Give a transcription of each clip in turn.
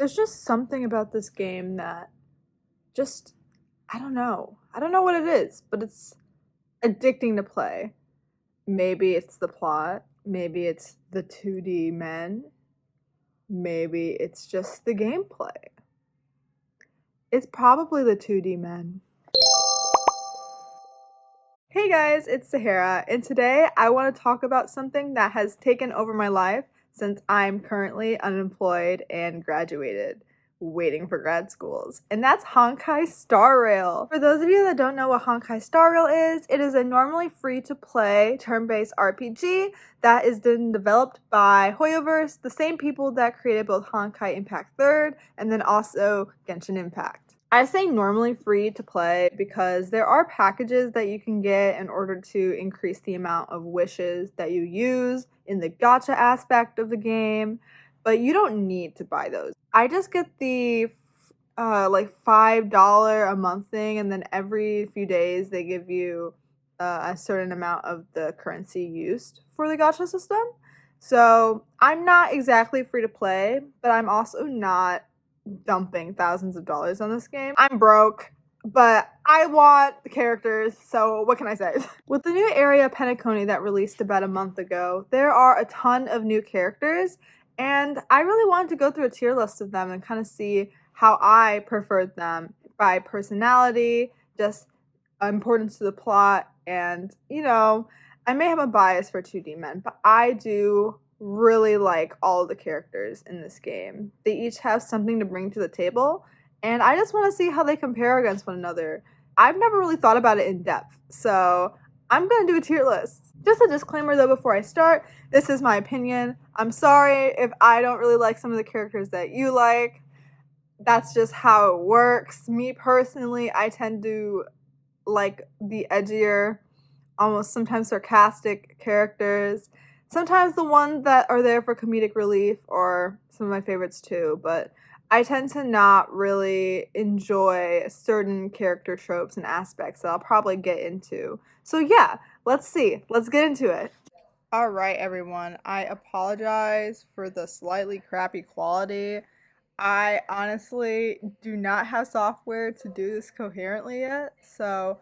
There's just something about this game that just, I don't know. I don't know what it is, but it's addicting to play. Maybe it's the plot, maybe it's the 2D men, maybe it's just the gameplay. It's probably the 2D men. Hey guys, it's Sahara, and today I want to talk about something that has taken over my life since I'm currently unemployed and graduated, waiting for grad schools, and that's Honkai Star Rail. For those of you that don't know what Honkai Star Rail is, it is a normally free-to-play turn-based RPG that is then developed by Hoyoverse, the same people that created both Honkai Impact 3rd and then also Genshin Impact. I say normally free to play because there are packages that you can get in order to increase the amount of wishes that you use in the gacha aspect of the game, but you don't need to buy those. I just get the like $5 a month thing, and then every few days they give you a certain amount of the currency used for the gacha system. So I'm not exactly free to play, but I'm also not dumping thousands of dollars on this game. I'm broke, but I want the characters, so what can I say? With the new area Penacony that released about a month ago, there are a ton of new characters, and I really wanted to go through a tier list of them and kind of see how I preferred them by personality, just importance to the plot, and I may have a bias for 2D men, but I do really like all of the characters in this game. They each have something to bring to the table, and I just want to see how they compare against one another. I've never really thought about it in depth, so I'm gonna do a tier list. Just a disclaimer though before I start, this is my opinion. I'm sorry if I don't really like some of the characters that you like. That's just how it works. Me personally, I tend to like the edgier, almost sometimes sarcastic characters. Sometimes the ones that are there for comedic relief are some of my favorites too, but I tend to not really enjoy certain character tropes and aspects that I'll probably get into. So yeah, let's see. Let's get into it. Alright everyone, I apologize for the slightly crappy quality. I honestly do not have software to do this coherently yet, so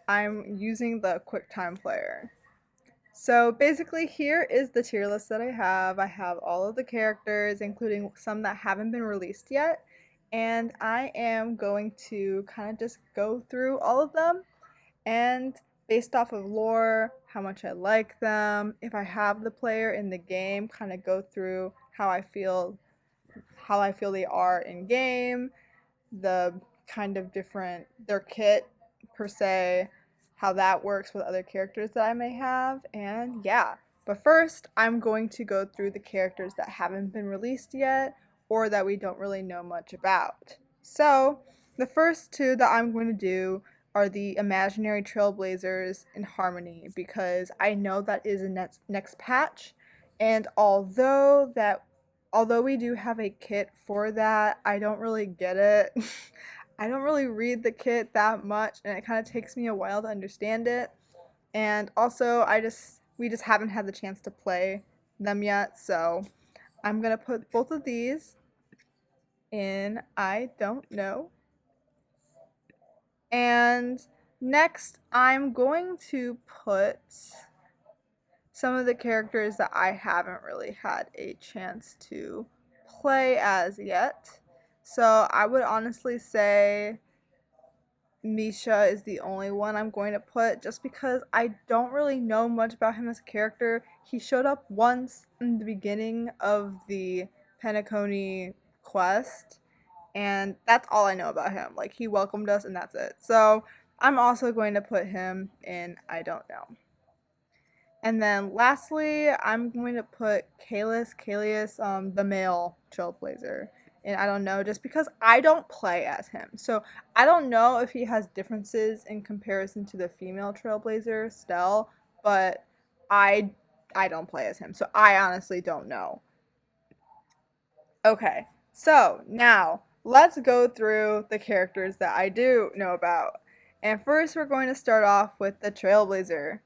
I'm using the QuickTime player. So basically here is the tier list that I have. I have all of the characters, including some that haven't been released yet, and I am going to kind of just go through all of them, and based off of lore, how much I like them, if I have the player in the game, kind of go through how I feel they are in game, the kind of different their kit per se, how that works with other characters that I may have, and yeah. But first, I'm going to go through the characters that haven't been released yet or that we don't really know much about. So, the first two that I'm going to do are the imaginary trailblazers in Harmony because I know that is a next patch, and although we do have a kit for that, I don't really get it. I don't really read the kit that much, and it kind of takes me a while to understand it. And also, we just haven't had the chance to play them yet, so I'm gonna put both of these in I don't know. And next, I'm going to put some of the characters that I haven't really had a chance to play as yet. So I would honestly say Misha is the only one I'm going to put just because I don't really know much about him as a character. He showed up once in the beginning of the Penacony quest, and that's all I know about him. Like, he welcomed us and that's it. So I'm also going to put him in I don't know. And then lastly, I'm going to put Kalius, the male trailblazer. And I don't know, just because I don't play as him. So I don't know if he has differences in comparison to the female trailblazer, Stell, but I I don't play as him. So I honestly don't know. Okay, so now let's go through the characters that I do know about. And first we're going to start off with the Trailblazer,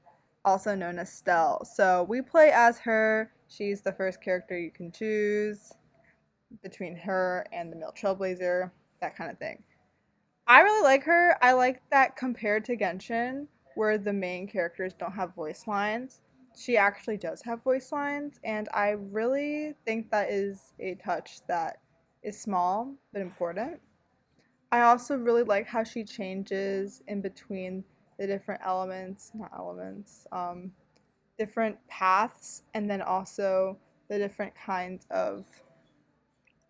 also known as Stell. So we play as her. She's the first character you can choose. between her and the male trailblazer, that kind of thing. I really like her. I like that compared to Genshin, where the main characters don't have voice lines, she actually does have voice lines, and I really think that is a touch that is small but important. I also really like how she changes in between the different elements, not elements, different paths, and then also the different kinds of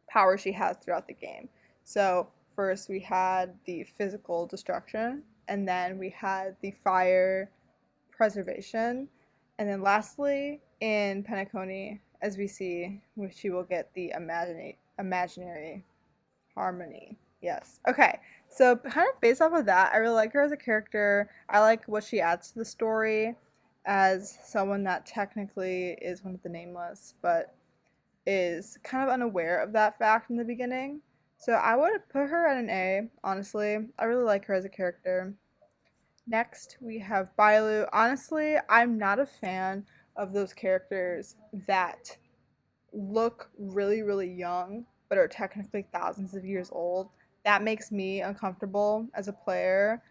power she has throughout the game. So, first we had the physical destruction, and then we had the fire preservation, and then lastly, in Penacony, as we see, she will get the imaginary harmony. Yes. Okay. So kind of based off of that, I really like her as a character. I like what she adds to the story as someone that technically is one of the nameless, but is kind of unaware of that fact in the beginning. So I would put her at an A, honestly. I really like her as a character. Next, we have Bailu. Honestly, I'm not a fan of those characters that look really, really young, but are technically thousands of years old. That makes me uncomfortable as a player.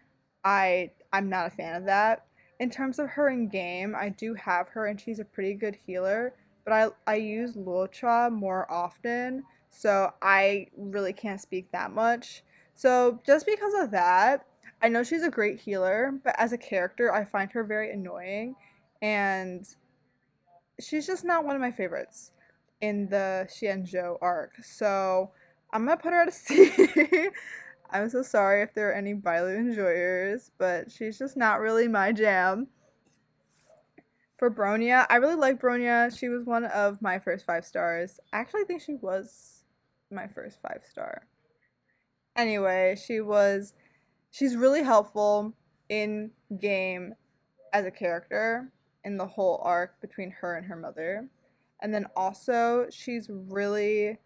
I'm not a fan of that. In terms of her in game, I do have her and she's a pretty good healer, but I use Luocha more often, so I really can't speak that much. So just because of that, I know she's a great healer, but as a character, I find her very annoying and she's just not one of my favorites in the Xianzhou arc. So I'm gonna put her at a C. I'm so sorry if there are any Bailu enjoyers, but she's just not really my jam. For Bronya, I really like Bronya. She was one of my first 5 stars. I actually think she was my first 5 star. Anyway, she's really helpful in game as a character in the whole arc between her and her mother. And then also, she's really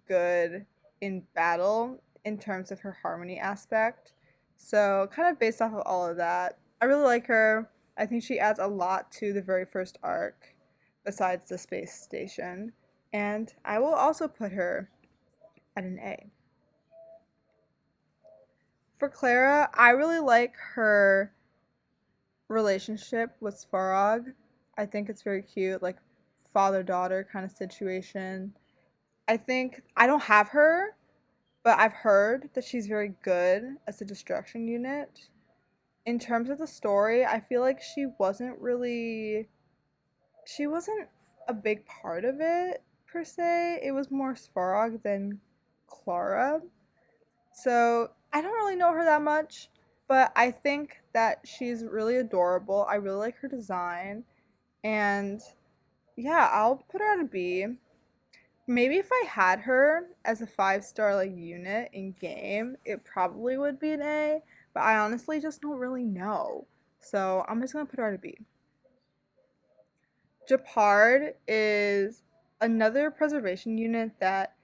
good in battle in terms of her harmony aspect. So, kind of based off of all of that, I really like her. I think she adds a lot to the very first arc besides the space station. And I will also put her at an A. For Clara, I really like her relationship with Svarog. I think it's very cute, like father daughter kind of situation. I think I don't have her, but I've heard that she's very good as a destruction unit. In terms of the story, I feel like she wasn't a big part of it per se. It was more Svarog than Clara. So I don't really know her that much, but I think that she's really adorable. I really like her design. And yeah, I'll put her at a B. Maybe if I had her as a 5 star like unit in game, it probably would be an A, but I honestly just don't really know. So I'm just gonna put her at a B. Japard is another preservation unit that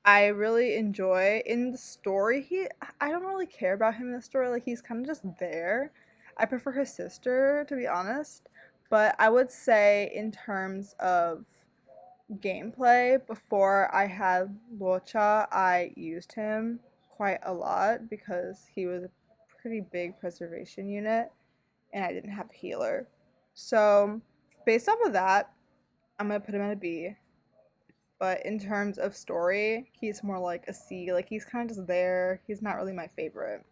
I really enjoy. In the story, I don't really care about him in the story, like he's kind of just there. I prefer his sister to be honest, but I would say in terms of gameplay, before I had Luocha, I used him quite a lot because he was a pretty big preservation unit and I didn't have a healer. So, based off of that, I'm gonna put him at a B. But in terms of story, he's more like a C. Like he's kind of just there. He's not really my favorite.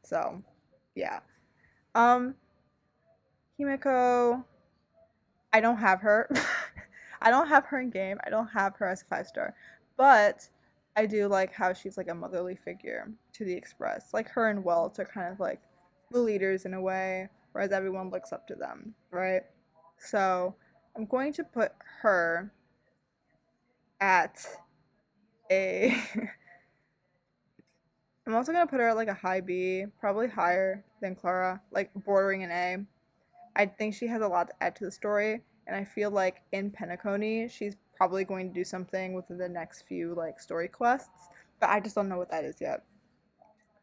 So, yeah. Um, Himeko, I don't have her. I don't have her in game. I don't have her as a 5 star. But I do like how she's like a motherly figure to the Express. Like her and Welt are kind of like the leaders in a way, whereas everyone looks up to them, right? So I'm going to put her at a. I'm also gonna put her at like a high B, probably higher than Clara, like bordering an A. I think she has a lot to add to the story, and I feel like in Penacony, she's probably going to do something within the next few like story quests, but I just don't know what that is yet.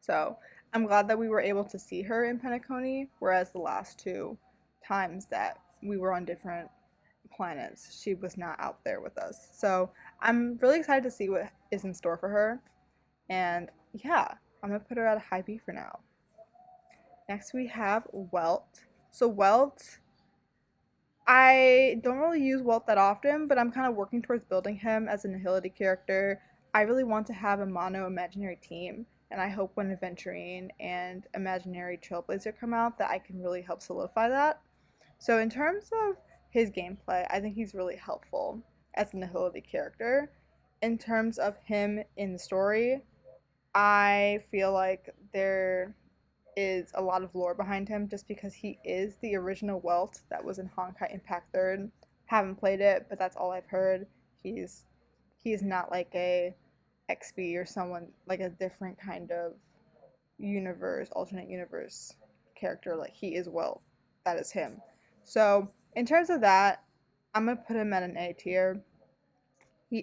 So I'm glad that we were able to see her in Penacony, whereas the last 2 times that we were on different planets, she was not out there with us. So I'm really excited to see what is in store for her. And yeah, I'm gonna put her at a high B for now. Next we have Welt. So Welt, I don't really use Welt that often, but I'm kind of working towards building him as a Nihility character. I really want to have a mono imaginary team, and I hope when Aventurine and Imaginary Trailblazer come out that I can really help solidify that. So in terms of his gameplay, I think he's really helpful as a Nihility character. In terms of him in the story, I feel like there is a lot of lore behind him just because he is the original Welt that was in Honkai Impact Third. Haven't played it, but that's all I've heard. He's he's not like a XP or someone like a different kind of universe, alternate universe character. Like he is Welt. That is him. So in terms of that, I'm gonna put him at an A tier.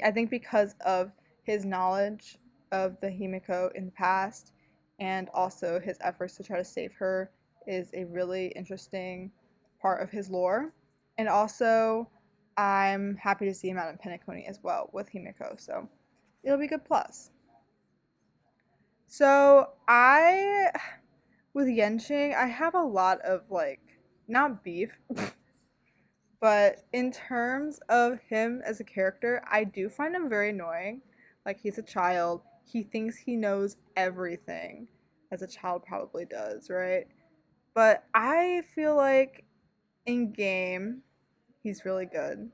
I think because of his knowledge of the Himiko in the past and also his efforts to try to save her is a really interesting part of his lore. And also, I'm happy to see him out in Penacony as well with Himiko, so it'll be a good plus. So with Yenching, I have a lot of like, not beef, but in terms of him as a character, I do find him very annoying. Like, he's a child. He thinks he knows everything, as a child probably does, right? But I feel like in game, he's really good.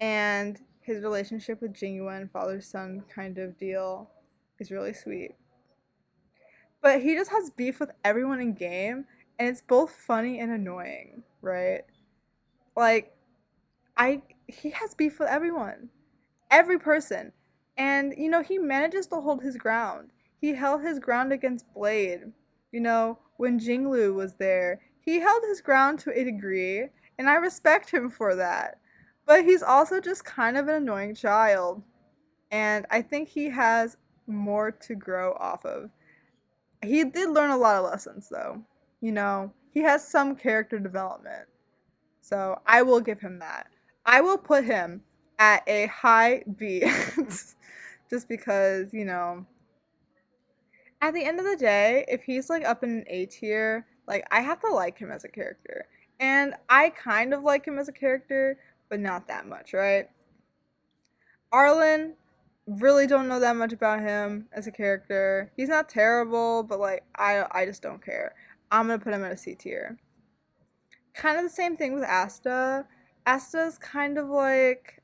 And his relationship with Jingyuan, father son kind of deal, is really sweet. But he just has beef with everyone in game, and it's both funny and annoying, right? Like, he has beef with everyone, every person, and he manages to hold his ground. He held his ground against Blade. When Jinglu was there, he held his ground to a degree, and I respect him for that. But he's also just kind of an annoying child, and I think he has more to grow off of. He did learn a lot of lessons, though. He has some character development. So I will give him that. I will put him at a high B. Just because, at the end of the day, if he's like up in an A tier, like I have to like him as a character. And I kind of like him as a character, but not that much, right? Arlen, really don't know that much about him as a character. He's not terrible, but like I just don't care. I'm gonna put him at a C tier. Kind of the same thing with Asta. Asta's kind of like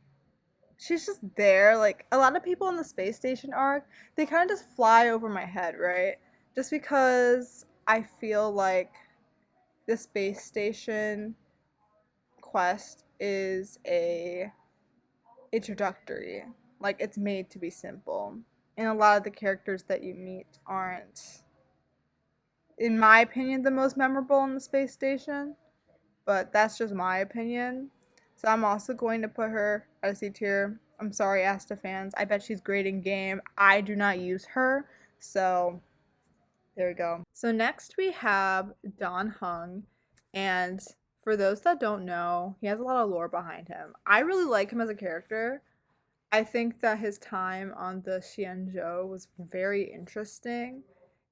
she's just there. Like a lot of people in the space station arc, they kind of just fly over my head, right? Just because I feel like the space station quest is a introductory. Like it's made to be simple. And a lot of the characters that you meet aren't, in my opinion, the most memorable in the space station. But that's just my opinion. So I'm also going to put her at a C tier. I'm sorry, Asta fans. I bet she's great in game. I do not use her, so there we go. So next we have Don Hung, and for those that don't know, he has a lot of lore behind him. I really like him as a character. I think that his time on the Xianzhou was very interesting,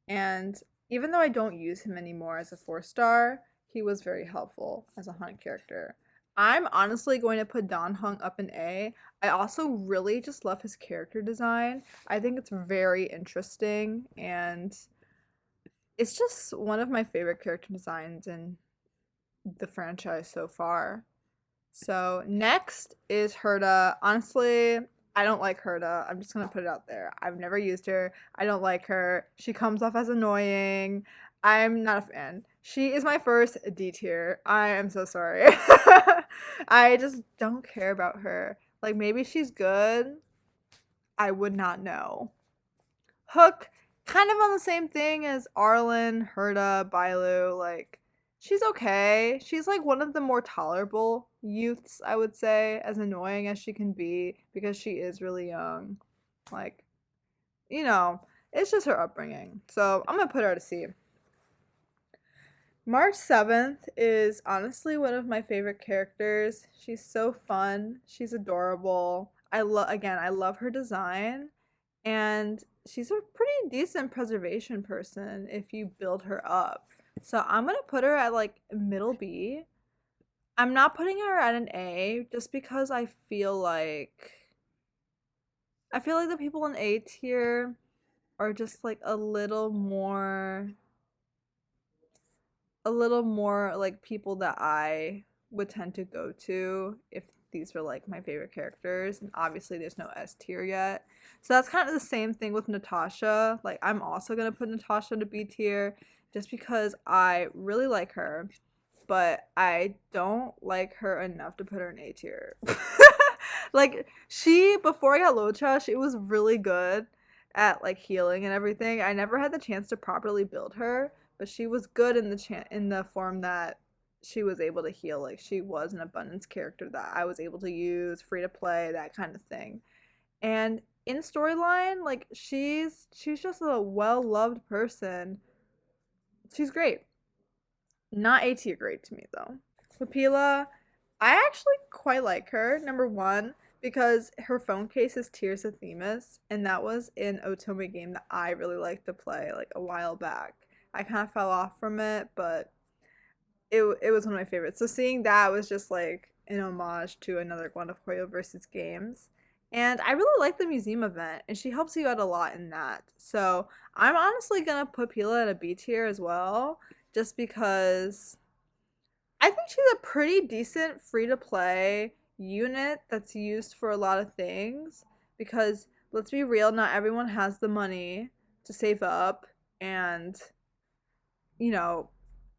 and even though I don't use him anymore as a 4-star, he was very helpful as a hunt character. I'm honestly going to put Don Hung up in A. I also really just love his character design. I think it's very interesting, and it's just one of my favorite character designs in the franchise so far. So next is Herda. Honestly, I don't like Herda. I'm just gonna put it out there. I've never used her. I don't like her. She comes off as annoying. I'm not a fan. She is my first D tier. I am so sorry. I just don't care about her. Like maybe she's good. I would not know. Hook, kind of on the same thing as Arlen, Herda, Bailu. Like, she's okay. She's like one of the more tolerable youths, I would say, as annoying as she can be because she is really young. Like, it's just her upbringing. So I'm gonna put her at a C. March 7th is honestly one of my favorite characters. She's so fun. She's adorable. I love her design, and she's a pretty decent preservation person if you build her up. So I'm gonna put her at like middle B. I'm not putting her at an A just because I feel like the people in A tier are just like a little more like people that I would tend to go to if these were like my favorite characters. And obviously, there's no S tier yet. So that's kind of the same thing with Natasha. Like, I'm also gonna put Natasha to B tier just because I really like her, but I don't like her enough to put her in A tier. Like, before I got Locha, she was really good at like healing and everything. I never had the chance to properly build her, but she was good in in the form that she was able to heal. Like, she was an abundance character that I was able to use free to play, that kind of thing. And in storyline, like, she's just a well loved person. She's great. Not A tier great to me though. Papila, I actually quite like her. Number one, because her phone case is Tears of Themis, and that was an Otome game that I really liked to play like a while back. I kind of fell off from it, but it was one of my favorites. So seeing that was just like an homage to another one of Hoyo versus Games. And I really like the museum event, and she helps you out a lot in that. So I'm honestly gonna put Pila at a B tier as well, just because I think she's a pretty decent free to play unit that's used for a lot of things. Because let's be real, not everyone has the money to save up and, you know,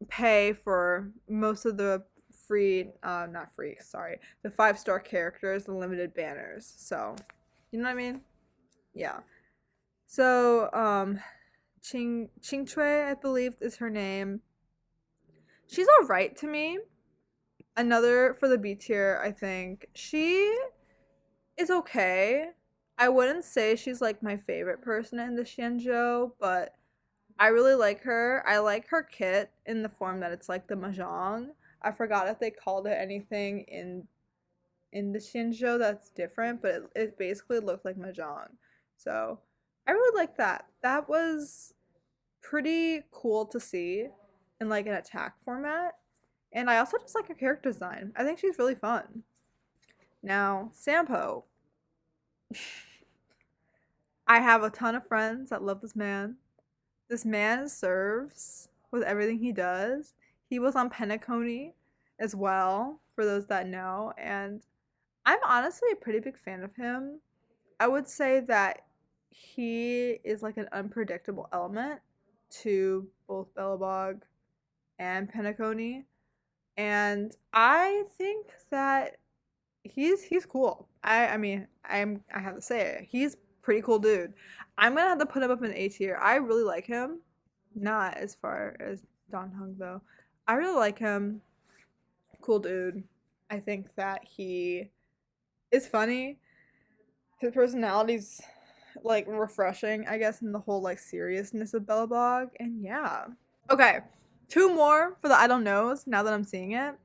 pay for most of the not free, sorry, the 5-star characters, the limited banners. So, you know what I mean? Yeah. So, Ching Chui, I believe is her name. She's alright to me. Another for the B tier, I think. She is okay. I wouldn't say she's like my favorite person in the Xianzhou, but I really like her. I like her kit in the form that it's like the mahjong. I forgot if they called it anything in the Shinjo that's different, but it basically looked like mahjong. So I really like that. That was pretty cool to see in like an attack format. And I also just like her character design. I think she's really fun. Now, Sampo. I have a ton of friends that love this man. This man serves with everything he does. He was on Penacony as well, for those that know, and I'm honestly a pretty big fan of him. I would say that he is like an unpredictable element to both Bellabog and Penacony, and I think that he's cool. I mean, I have to say it. He's pretty cool dude. I'm gonna have to put him up in A tier. I really like him. Not as far as Don Hung though. I really like him. Cool dude. I think that he is funny. His personality's like refreshing, I guess, in the whole like seriousness of Bellabog. And yeah. Okay. Two more for the I don't knows now that I'm seeing it.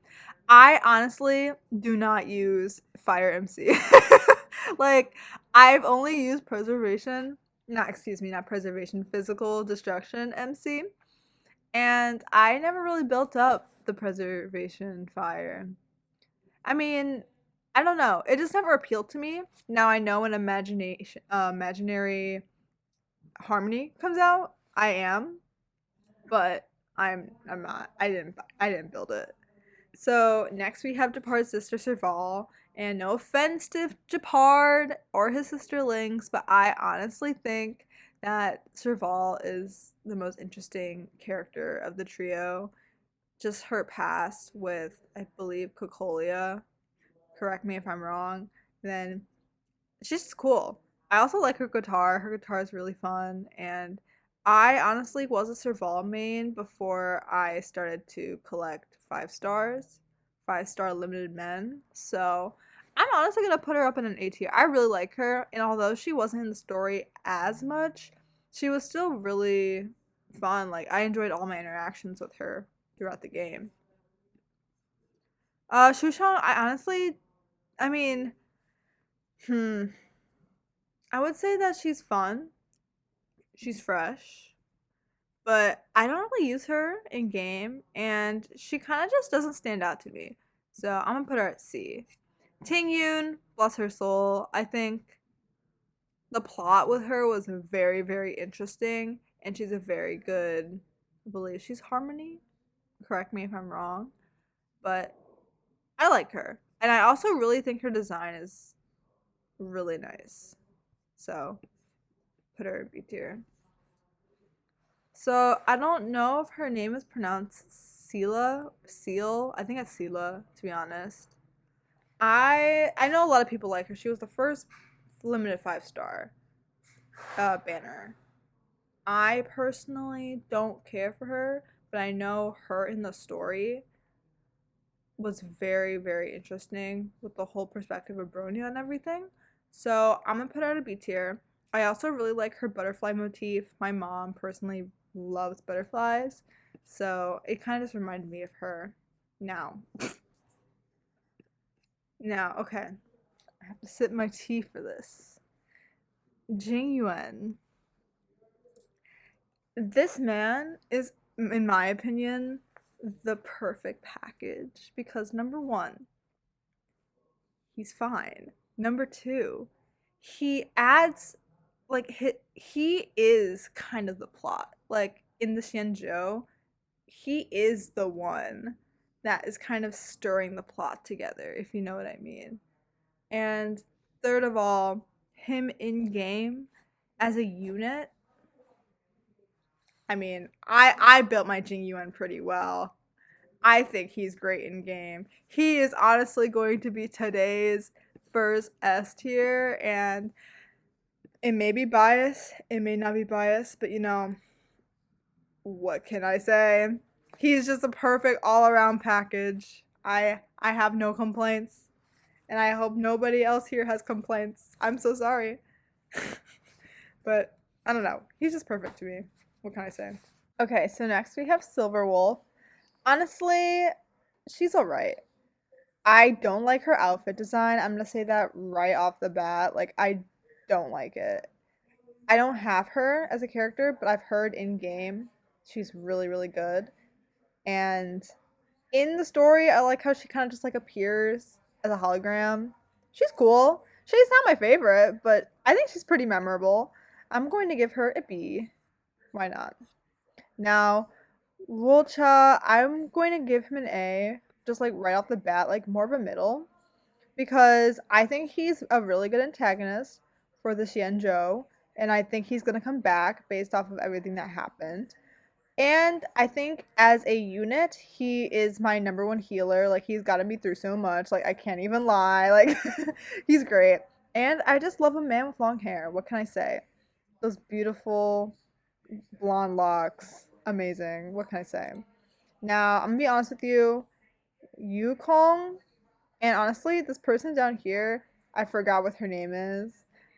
I honestly do not use Fire MC. Like, I've only used preservation, not excuse me, not preservation, physical destruction MC. And I never really built up the preservation fire. I mean, I don't know. It just never appealed to me. Now I know when imaginary harmony comes out, I am, but I'm not. I didn't build it. So next we have Japard's sister Serval, and no offense to Japard or his sister Lynx, but I honestly think that Serval is the most interesting character of the trio. Just her past with, I believe, Cocolia. Correct me if I'm wrong. Then she's just cool. I also like her guitar. Her guitar is really fun, and I honestly was a Serval main before I started to collect 5 stars, 5-star limited men. So I'm honestly gonna put her up in an A tier. I really like her, and although she wasn't in the story as much, she was still really fun. Like, I enjoyed all my interactions with her throughout the game. Shushang, I honestly, I mean, Hmm. I would say that she's fun. She's fresh. But I don't really use her in game, and she kind of just doesn't stand out to me. So I'm gonna put her at C. Ting Yoon, bless her soul. I think the plot with her was very, very interesting, and she's a very good. I believe she's Harmony. Correct me if I'm wrong, but I like her, and I also really think her design is really nice. So put her in B tier. So I don't know if her name is pronounced Sela, Seal. I think it's Sela, to be honest. I know a lot of people like her. She was the first limited 5 star banner. I personally don't care for her, but I know her in the story was very, very interesting with the whole perspective of Bronya and everything. So I'm gonna put her at a B tier. I also really like her butterfly motif. My mom personally loves butterflies, so it kind of just reminded me of her. Now, okay, I have to sip my tea for this. Jing Yuan. This man is, in my opinion, the perfect package because number one, he's fine. Number two, he adds like he is kind of the plot. Like in the Xianzhou, he is the one that is kind of stirring the plot together, if you know what I mean. And third of all, him in game as a unit. I mean, I built my Jing Yuan pretty well. I think he's great in game. He is honestly going to be today's first S tier, and it may be biased, it may not be biased, but what can I say? He's just a perfect all-around package. I have no complaints, and I hope nobody else here has complaints. I'm so sorry. But I don't know. He's just perfect to me. What can I say? Okay, so next we have Silver Wolf. Honestly, she's alright. I don't like her outfit design. I'm gonna say that right off the bat. Like, I don't like it. I don't have her as a character, but I've heard in game she's really, really good. And in the story, I like how she kind of just like appears as a hologram. She's cool. She's not my favorite, but I think she's pretty memorable. I'm going to give her a B. Why not? Now, Wolcha, I'm going to give him an A, just like right off the bat, like more of a middle, because I think he's a really good antagonist for the Xianzhou, and I think he's gonna come back based off of everything that happened. And I think as a unit, he is my number one healer. Like he's gotten me through so much. Like I can't even lie. Like he's great. And I just love a man with long hair. What can I say? Those beautiful blonde locks. Amazing. What can I say? Now, I'm gonna be honest with you. Yukong, and honestly, this person down here, I forgot what her name is,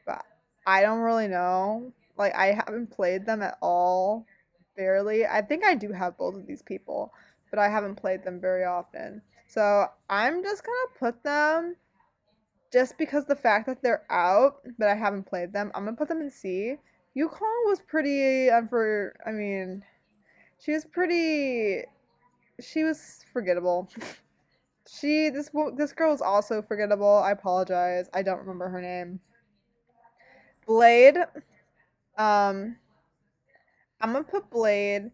but I don't really know. Like, I haven't played them at all, barely. I think I do have both of these people, but I haven't played them very often. So I'm just gonna put them just because the fact that they're out, but I haven't played them. I'm gonna put them in C. Yukong was pretty I mean, she was pretty. She was forgettable. This girl is also forgettable. I apologize. I don't remember her name. Blade. Um, I'm gonna put Blade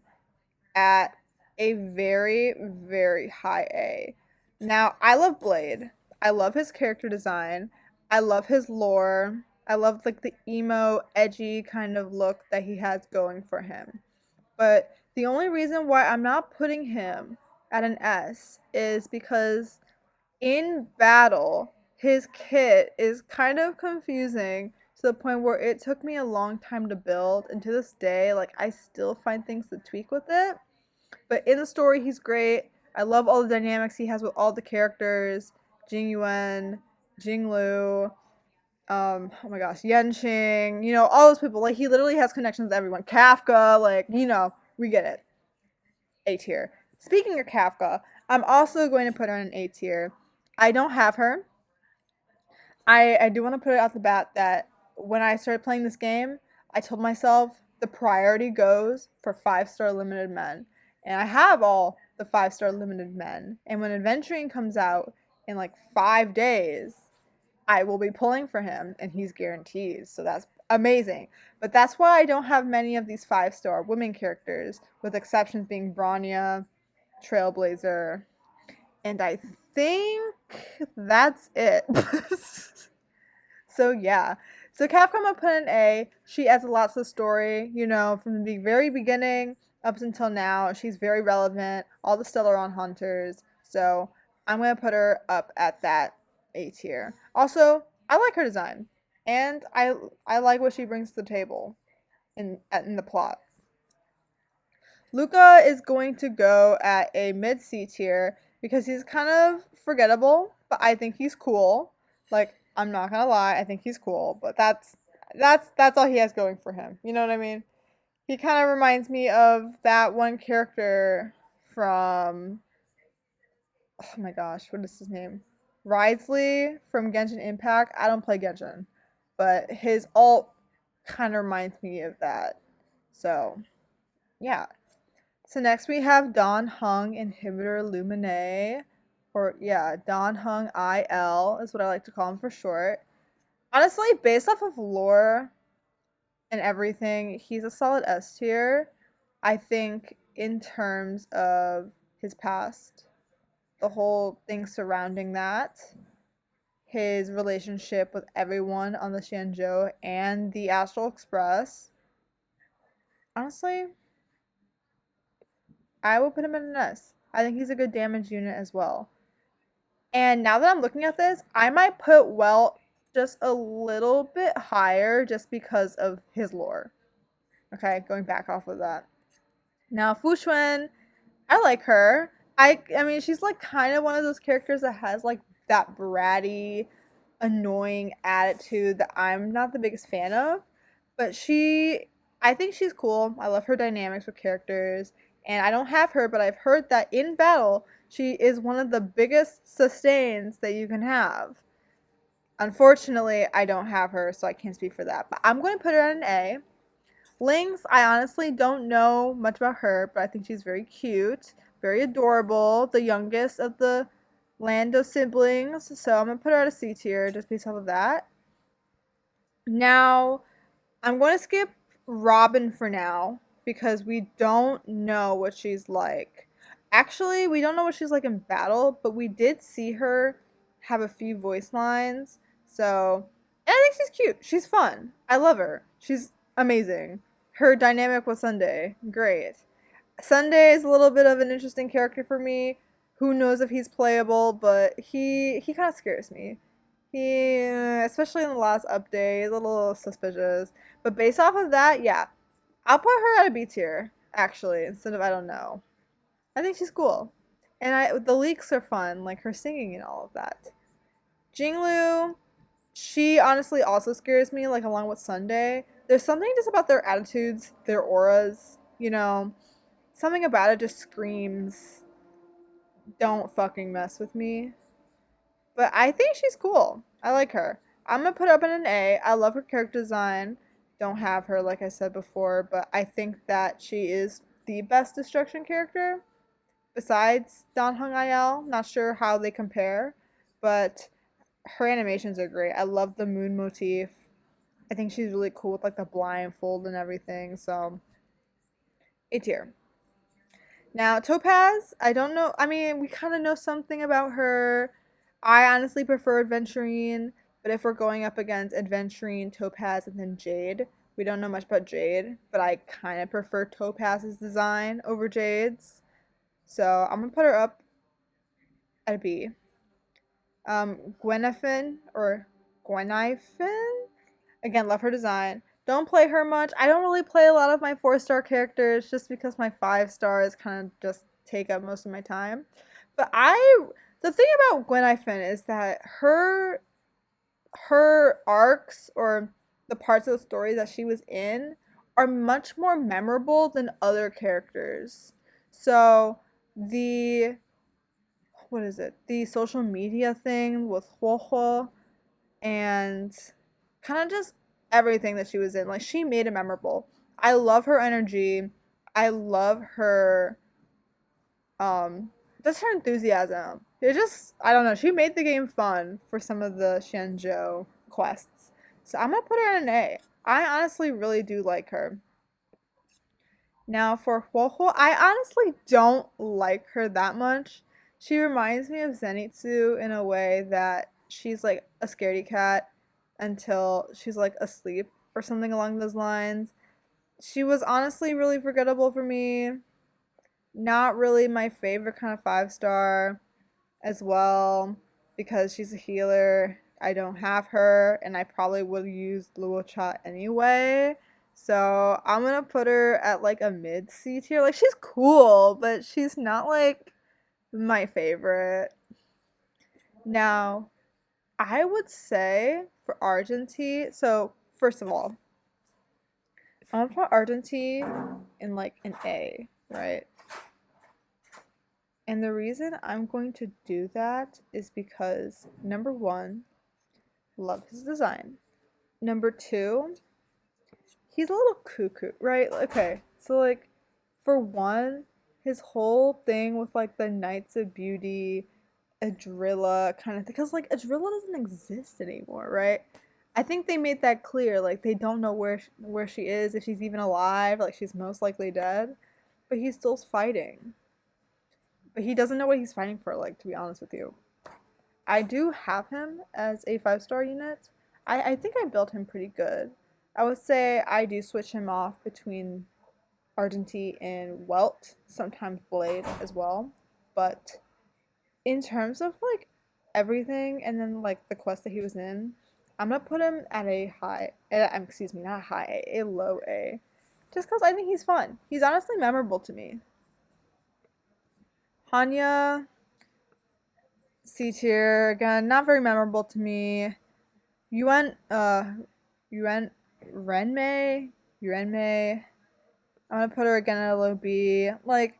at a very, very high A. Now, I love Blade. I love his character design. I love his lore. I love like the emo, edgy kind of look that he has going for him. But the only reason why I'm not putting him at an S is because in battle, his kit is kind of confusing to the point where it took me a long time to build, and to this day, like I still find things to tweak with it. But in the story, he's great. I love all the dynamics he has with all the characters: Jing Yuan, Jing Lu, oh my gosh, Yenching. All those people. Like he literally has connections with everyone. Kafka, like we get it. A tier. Speaking of Kafka, I'm also going to put her in A tier. I don't have her. I do want to put it out the bat that when I started playing this game, I told myself the priority goes for 5-star limited men. And I have all the 5-star limited men. And when Adventuring comes out in like 5 days, I will be pulling for him and he's guaranteed. So that's amazing. But that's why I don't have many of these 5-star women characters, with exceptions being Bronya, Trailblazer, and I think that's it. So yeah. So Capcom I put an A. She adds a lot to the story, from the very beginning up until now. She's very relevant. All the Stellaron hunters. So I'm gonna put her up at that A tier. Also, I like her design. And I like what she brings to the table in the plot. Luca is going to go at a mid C tier because he's kind of forgettable, but I think he's cool. Like, I'm not gonna lie, I think he's cool, but that's all he has going for him. You know what I mean? He kind of reminds me of that one character from, oh my gosh, what is his name? Risley from Genshin Impact. I don't play Genshin, but his alt kind of reminds me of that. So, yeah. So next we have Don Hung Inhibitor Lumine, or yeah, Don Hung IL is what I like to call him for short. Honestly, based off of lore and everything, he's a solid S tier. I think in terms of his past, the whole thing surrounding that, his relationship with everyone on the Shanzhou and the Astral Express. Honestly, I would put him in an S. I think he's a good damage unit as well. And now that I'm looking at this, I might put Welt just a little bit higher just because of his lore. Okay, going back off of that. Now, Fuxuan, I like her. I mean, she's like kind of one of those characters that has like that bratty, annoying attitude that I'm not the biggest fan of. But I think she's cool. I love her dynamics with characters. And I don't have her, but I've heard that in battle, she is one of the biggest sustains that you can have. Unfortunately, I don't have her, so I can't speak for that. But I'm going to put her at an A. Lynx, I honestly don't know much about her, but I think she's very cute, very adorable, the youngest of the Lando siblings. So I'm going to put her at a C tier just based off of that. Now, I'm going to skip Robin for now because we don't know what she's like. Actually, we don't know what she's like in battle, but we did see her have a few voice lines. So, and I think she's cute. She's fun. I love her. She's amazing. Her dynamic with Sunday, great. Sunday is a little bit of an interesting character for me. Who knows if he's playable, but he kind of scares me. He, especially in the last update, is a little suspicious. But based off of that, yeah, I'll put her at a B tier, actually, instead of I don't know. I think she's cool. And the leaks are fun, like her singing and all of that. Jinglu, she honestly also scares me, like along with Sunday. There's something just about their attitudes, their auras, something about it just screams, don't fucking mess with me. But I think she's cool. I like her. I'm gonna put her up in an A. I love her character design. Don't have her, like I said before, but I think that she is the best destruction character besides Don Hung Il. Not sure how they compare, but her animations are great. I love the moon motif. I think she's really cool with like the blindfold and everything. So A tier. Now, Topaz, I don't know. I mean, we kind of know something about her. I honestly prefer Adventurine, but if we're going up against Adventurine, Topaz, and then Jade, we don't know much about Jade, but I kind of prefer Topaz's design over Jade's. So I'm going to put her up at a B. Gwenephin, or Gweniphin? Again, love her design. Don't play her much. I don't really play a lot of my 4-star characters just because my 5 stars kind of just take up most of my time. But the thing about Gweniphin is that her arcs, or the parts of the story that she was in, are much more memorable than other characters. So the what is it? The social media thing with Huohuo and kind of just everything that she was in. Like she made it memorable. I love her energy. I love her um just her enthusiasm. It just I don't know, she made the game fun for some of the Shenzhou quests. So I'm gonna put her in an A. I honestly really do like her. Now for Huohuo, I honestly don't like her that much. She reminds me of Zenitsu in a way that she's like a scaredy cat until she's like asleep or something along those lines. She was honestly really forgettable for me. Not really my favorite kind of 5 star as well because she's a healer. I don't have her, and I probably would use Luocha anyway. So I'm gonna put her at like a mid C tier. Like she's cool, but she's not like my favorite. Now, I would say for Argentine, so first of all, I'm gonna put Argentine in like an A, right? And the reason I'm going to do that is because number one, love his design. Number two, he's a little cuckoo, right? Okay, so like for one, his whole thing with like the Knights of Beauty, Adrilla kind of thing, because like Adrilla doesn't exist anymore, right? I think they made that clear. Like they don't know where she is, if she's even alive. Like she's most likely dead, but he's still fighting. But he doesn't know what he's fighting for. Like to be honest with you, I do have him as a 5 star unit. I think I built him pretty good. I would say I do switch him off between Argentine and Welt, sometimes Blade as well. But in terms of like everything and then like the quest that he was in, I'm gonna put him at a high, excuse me, not high, a low A. Just because I think he's fun. He's honestly memorable to me. Hanya, C tier, again, not very memorable to me. Yuan, Yuan, Yuanmei. I'm gonna put her again at a low B. Like,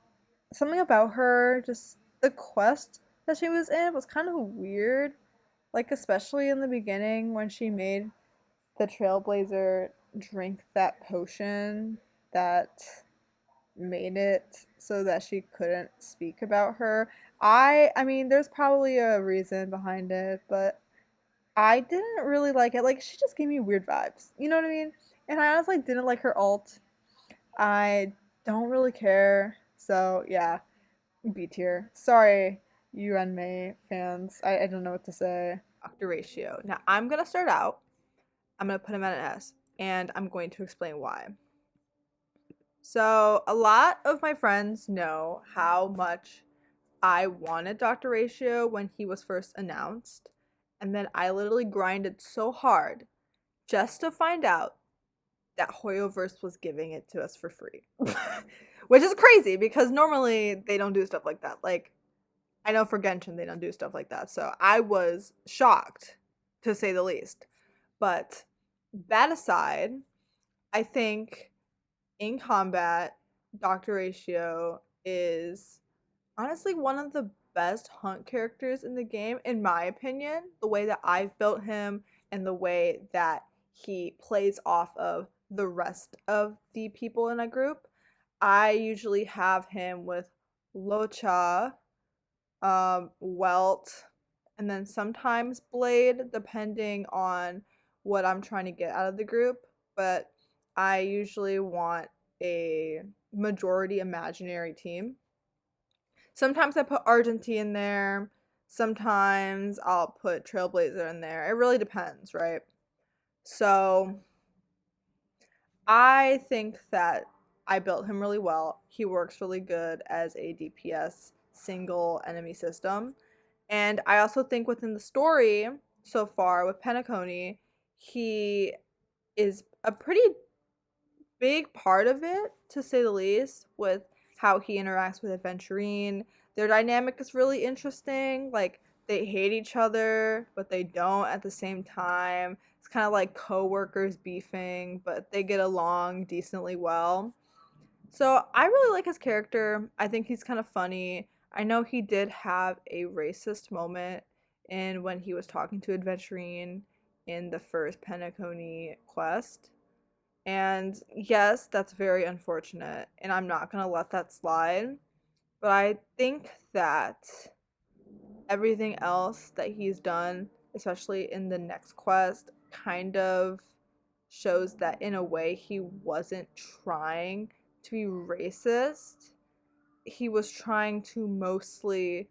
something about her, just the quest that she was in was kind of weird. Like, especially in the beginning when she made the Trailblazer drink that potion that made it so that she couldn't speak about her. I mean, there's probably a reason behind it, but I didn't really like it. Like she just gave me weird vibes. You know what I mean? And I honestly didn't like her alt. I don't really care. So yeah, B tier. Sorry, you and May fans. I don't know what to say. Doctor ratio. Now I'm gonna start out. I'm gonna put him at an S, and I'm going to explain why. So a lot of my friends know how much I wanted Dr. Ratio when he was first announced, and then I literally grinded so hard just to find out that Hoyoverse was giving it to us for free. Which is crazy because normally they don't do stuff like that. Like, I know for Genshin they don't do stuff like that. So I was shocked, to say the least. But that aside, I think in combat, Dr. Ratio is honestly one of the best hunt characters in the game, in my opinion. The way that I've built him and the way that he plays off of the rest of the people in a group. I usually have him with Locha, Welt, and then sometimes Blade, depending on what I'm trying to get out of the group. But I usually want a majority imaginary team. Sometimes I put Argentine in there. Sometimes I'll put Trailblazer in there. It really depends, right? So I think that I built him really well. He works really good as a DPS single enemy system. And I also think within the story so far with Penacony, he is a pretty big part of it, to say the least, with how he interacts with Adventurine. Their dynamic is really interesting. Like, they hate each other, but they don't at the same time. It's kind of like co-workers beefing, but they get along decently well. So I really like his character. I think he's kind of funny. I know he did have a racist moment in when he was talking to Adventurine in the first Penacony quest. And yes, that's very unfortunate, and I'm not gonna let that slide. But I think that everything else that he's done, especially in the next quest, kind of shows that in a way he wasn't trying to be racist. He was trying to mostly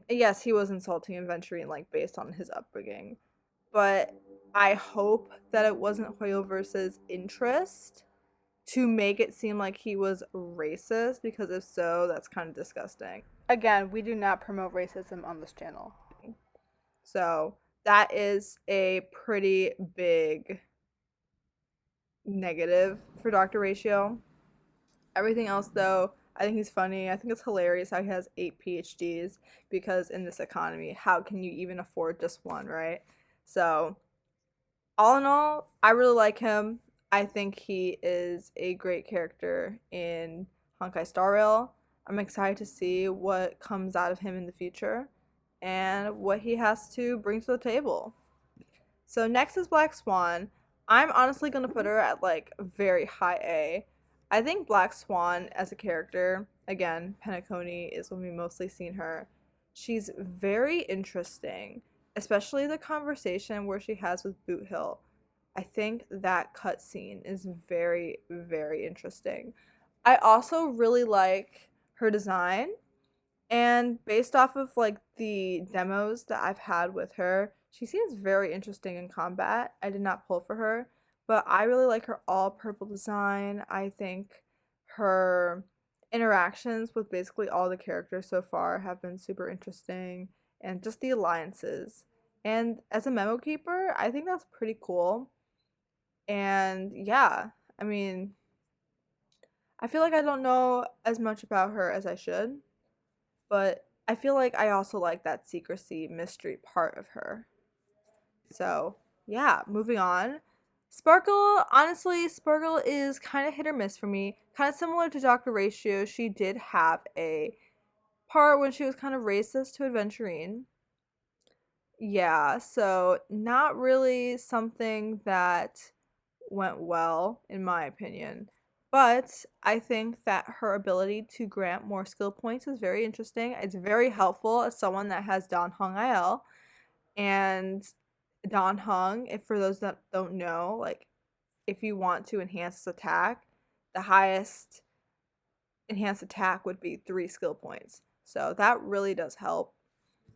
yes, he was insulting Aventurine like based on his upbringing. But I hope that it wasn't Hoyoverse's interest to make it seem like he was racist, because if so, that's kind of disgusting. Again, we do not promote racism on this channel. So that is a pretty big negative for Dr. Ratio. Everything else, though, I think he's funny. I think it's hilarious how he has 8 PhDs, because in this economy, how can you even afford just one, right? So, all in all, I really like him. I think he is a great character in Honkai Star Rail. I'm excited to see what comes out of him in the future and what he has to bring to the table. So next is Black Swan. I'm honestly gonna put her at like very high A. I think Black Swan as a character, again, Penacony is when we mostly seen her. She's very interesting, especially the conversation where she has with Boot Hill. I think that cutscene is very, very interesting. I also really like her design, and based off of like the demos that I've had with her, she seems very interesting in combat. I did not pull for her, but I really like her all purple design. I think her interactions with basically all the characters so far have been super interesting, and just the alliances. And as a memo keeper, I think that's pretty cool. And yeah, I mean, I feel like I don't know as much about her as I should, but I feel like I also like that secrecy mystery part of her. So, yeah, moving on. Sparkle, honestly, Sparkle is kind of hit or miss for me. Kind of similar to Dr. Ratio, she did have a part when she was kind of racist to Aventurine. Yeah, so not really something that went well, in my opinion. But I think that her ability to grant more skill points is very interesting. It's very helpful as someone that has Dan Hung IL. And Dan Hung, if for those that don't know, like if you want to enhance this attack, the highest enhanced attack would be 3 skill points. So that really does help.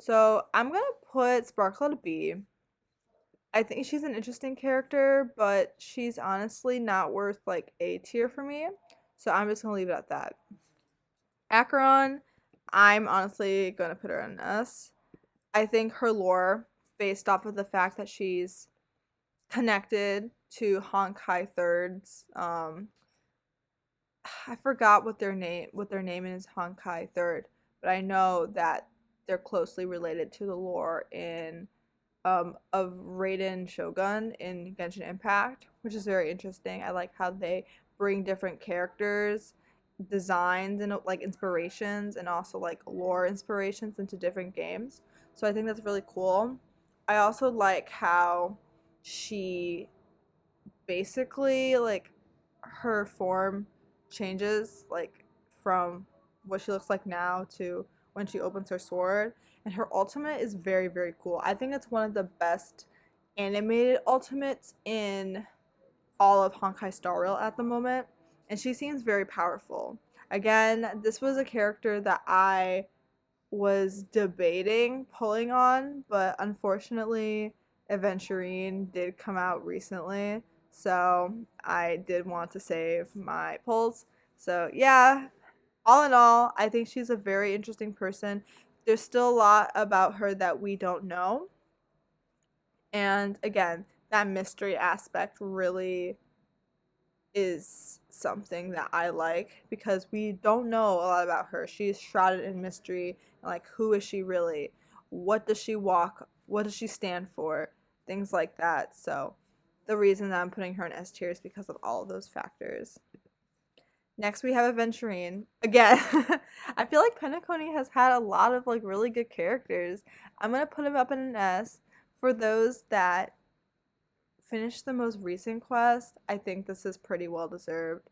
So I'm gonna put Sparkle at a B. I think she's an interesting character, but she's honestly not worth like A tier for me. So I'm just gonna leave it at that. Acheron, I'm honestly gonna put her in an S. I think her lore, based off of the fact that she's connected to Honkai Thirds, I forgot what their name is, Honkai Third, but I know that they're closely related to the lore in of Raiden Shogun in Genshin Impact, which is very interesting. I like how they bring different characters, designs, and like inspirations, and also like lore inspirations into different games. So I think that's really cool. I also like how she basically like her form changes like from what she looks like now to when she opens her sword, and her ultimate is very, very cool. I think it's one of the best animated ultimates in all of Honkai Star Rail at the moment, and she seems very powerful. Again, this was a character that I was debating pulling on, but unfortunately, Aventurine did come out recently, so I did want to save my pulls. So, yeah, all in all, I think she's a very interesting person. There's still a lot about her that we don't know. And again, that mystery aspect really is something that I like, because we don't know a lot about her. She's shrouded in mystery. Like, who is she really? What does she walk? What does she stand for? Things like that. So, the reason that I'm putting her in S tier is because of all of those factors. Next, we have Aventurine. Again, I feel like Penacony has had a lot of like really good characters. I'm gonna put him up in an S for those that finished the most recent quest, I think this is pretty well deserved.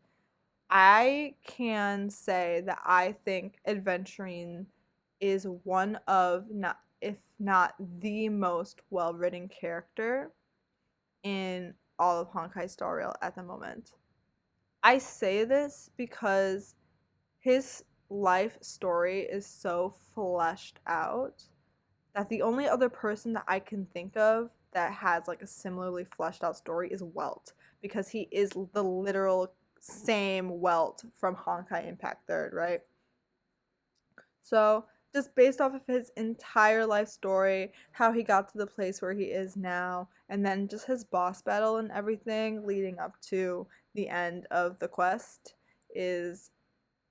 I can say that I think Adventuring is one of, not if not the most well-written character in all of Honkai Star Rail at the moment. I say this because his life story is so fleshed out that the only other person that I can think of that has like a similarly fleshed out story is Welt, because he is the literal same Welt from Honkai Impact Third, right? So, just based off of his entire life story, how he got to the place where he is now, and then just his boss battle and everything leading up to the end of the quest is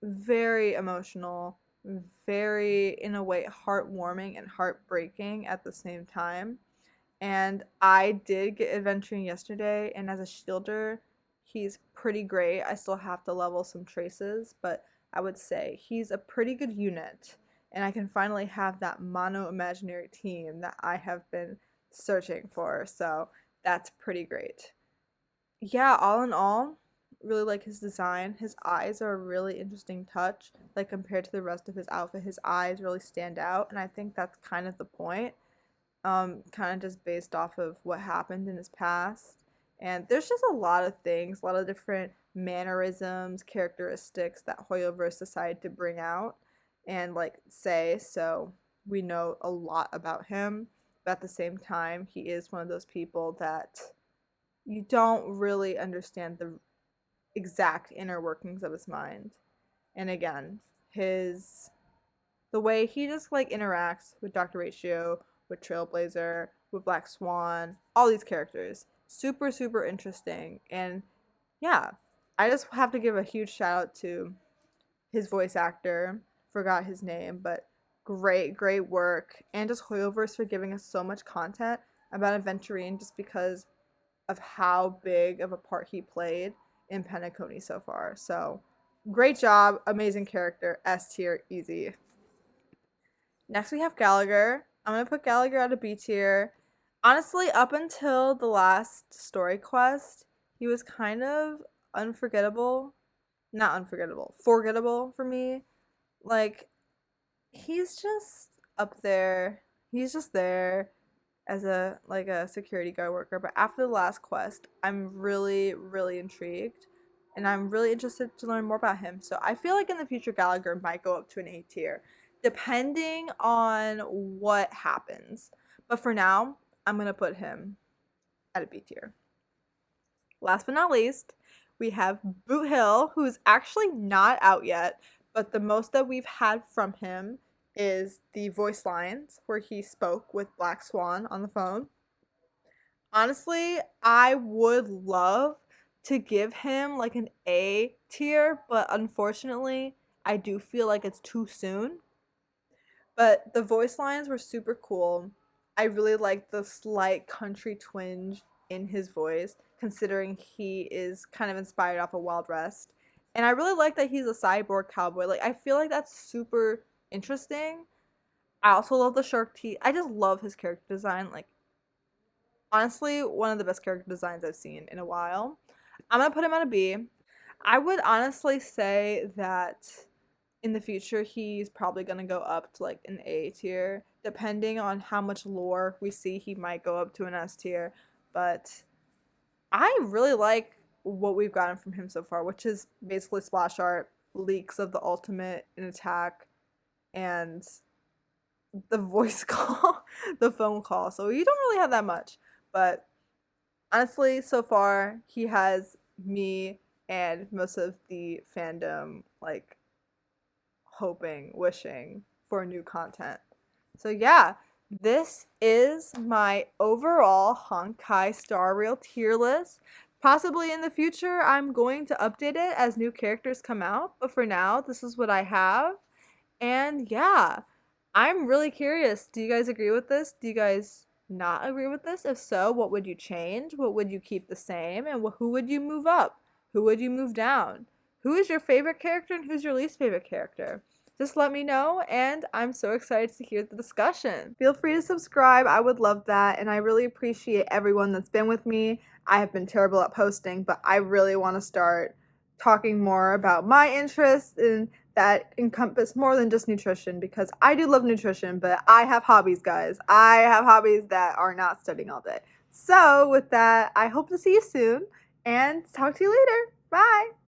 very emotional, very, in a way, heartwarming and heartbreaking at the same time. And I did get adventuring yesterday, and as a shielder, he's pretty great. I still have to level some traces, but I would say he's a pretty good unit, and I can finally have that mono imaginary team that I have been searching for, so that's pretty great. Yeah, all in all, really like his design. His eyes are a really interesting touch. Like compared to the rest of his outfit, his eyes really stand out, and I think that's kind of the point. Kind of just based off of what happened in his past. And there's just a lot of things, a lot of different mannerisms, characteristics that Hoyoverse decided to bring out and like say, so we know a lot about him. But at the same time, he is one of those people that you don't really understand the exact inner workings of his mind. And again, his the way he just like interacts with Dr. Ratio, with Trailblazer, with Black Swan, all these characters. Super, super interesting. And yeah, I just have to give a huge shout out to his voice actor. Forgot his name, but great, great work. And just Hoyoverse for giving us so much content about Aventurine just because of how big of a part he played in Penacony so far. So great job, amazing character, S tier, easy. Next we have Gallagher. I'm gonna put Gallagher at a B tier. Honestly, up until the last story quest, he was kind of unforgettable. Not unforgettable, forgettable for me. Like, he's just up there. He's just there as a security guard worker. But after the last quest, I'm really, really intrigued. And I'm really interested to learn more about him. So I feel like in the future Gallagher might go up to an A tier, depending on what happens. But for now, I'm gonna put him at a B tier. Last but not least, we have Boot Hill, who's actually not out yet, but the most that we've had from him is the voice lines where he spoke with Black Swan on the phone. Honestly, I would love to give him like an A tier, but unfortunately, I do feel like it's too soon. But the voice lines were super cool. I really like the slight country twinge in his voice, considering he is kind of inspired off of Wild West. And I really like that he's a cyborg cowboy. Like, I feel like that's super interesting. I also love the shark teeth. I just love his character design. Like, honestly, one of the best character designs I've seen in a while. I'm gonna put him at a B. I would honestly say that in the future he's probably going to go up to like an A tier, depending on how much lore we see. He might go up to an S tier, but I really like what we've gotten from him so far, which is basically splash art, leaks of the ultimate in attack, and the voice call, the phone call. So you don't really have that much, but honestly, so far he has me and most of the fandom like hoping, wishing for new content. So yeah, this is my overall Honkai Star Rail tier list. Possibly in the future, I'm going to update it as new characters come out, but for now, this is what I have. And yeah, I'm really curious. Do you guys agree with this? Do you guys not agree with this? If so, what would you change? What would you keep the same? And who would you move up? Who would you move down? Who is your favorite character and who's your least favorite character? just let me know, and I'm so excited to hear the discussion. Feel free to subscribe, I would love that, and I really appreciate everyone that's been with me. I have been terrible at posting, but I really want to start talking more about my interests and that encompass more than just nutrition, because I do love nutrition, but I have hobbies, guys. I have hobbies that are not studying all day. So, with that, I hope to see you soon and talk to you later. Bye.